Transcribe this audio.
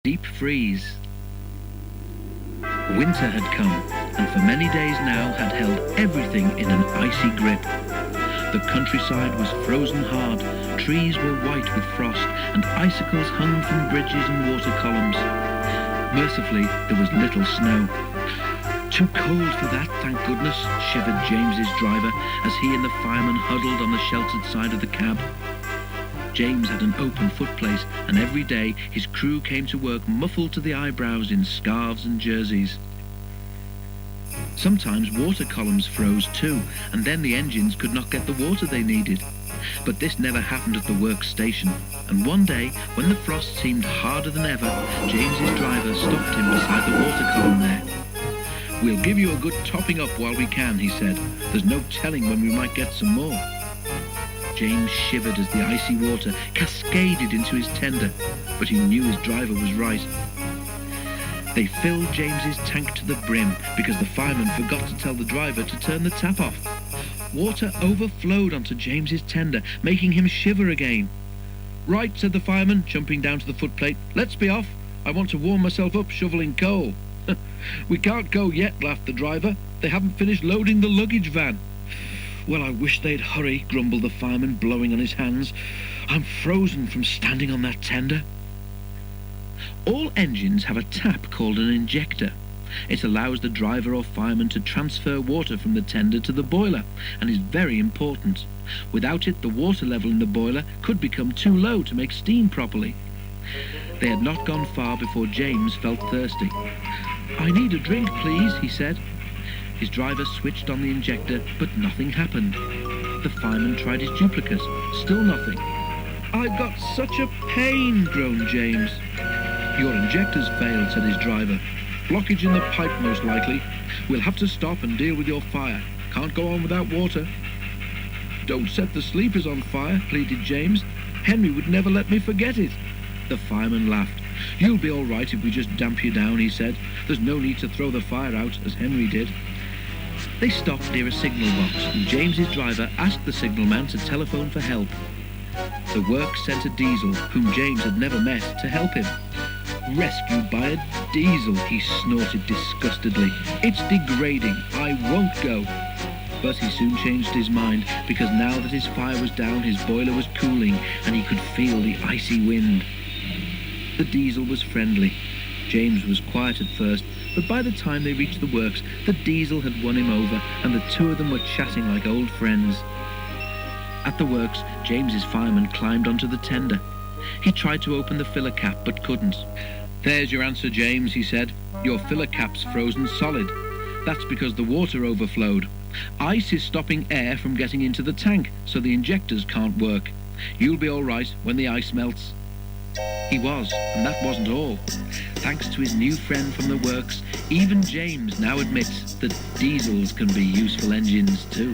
deep freeze. Winter had come, and for many days now had held everything in an icy grip. The countryside was frozen hard, trees were white with frost, and icicles hung from bridges and water columns. Mercifully, there was little snow. Too cold for that, thank goodness, shivered James's driver as he and the fireman huddled on the sheltered side of the cab. James had an open footplate, and every day his crew came to work muffled to the eyebrows in scarves and jerseys. Sometimes water columns froze too, and then the engines could not get the water they needed. But this never happened at the works station, and one day, when the frost seemed harder than ever, James's driver stopped him beside the water column there. "We'll give you a good topping up while we can," he said. "There's no telling when we might get some more." James shivered as the icy water cascaded into his tender, but he knew his driver was right. They filled James's tank to the brim because the fireman forgot to tell the driver to turn the tap off. Water overflowed onto James's tender, making him shiver again. "Right," said the fireman, jumping down to the footplate. "Let's be off. I want to warm myself up shoveling coal." "We can't go yet," laughed the driver. "They haven't finished loading the luggage van." "Well, I wish they'd hurry," grumbled the fireman, blowing on his hands. "I'm frozen from standing on that tender." All engines have a tap called an injector. It allows the driver or fireman to transfer water from the tender to the boiler and is very important. Without it, the water level in the boiler could become too low to make steam properly. They had not gone far before James felt thirsty. "I need a drink, please," he said. His driver switched on the injector, but nothing happened. The fireman tried his duplicate. Still nothing. "I've got such a pain," groaned James. "Your injector's failed," said his driver. "Blockage in the pipe, most likely. We'll have to stop and deal with your fire. Can't go on without water." "Don't set the sleepers on fire," pleaded James. "Henry would never let me forget it." The fireman laughed. "You'll be all right if we just damp you down," he said. "There's no need to throw the fire out, as Henry did." They stopped near a signal box, and James's driver asked the signalman to telephone for help. The works sent a diesel, whom James had never met, to help him. "Rescued by a diesel," he snorted disgustedly. "It's degrading. I won't go." But he soon changed his mind, because now that his fire was down, his boiler was cooling, and he could feel the icy wind. The diesel was friendly. James was quiet at first, but by the time they reached the works, the diesel had won him over, and the two of them were chatting like old friends. At the works, James's fireman climbed onto the tender. He tried to open the filler cap, but couldn't. "There's your answer, James," he said. "Your filler cap's frozen solid. That's because the water overflowed. Ice is stopping air from getting into the tank, so the injectors can't work. You'll be all right when the ice melts." He was, and that wasn't all. Thanks to his new friend from the works, even James now admits that diesels can be useful engines too.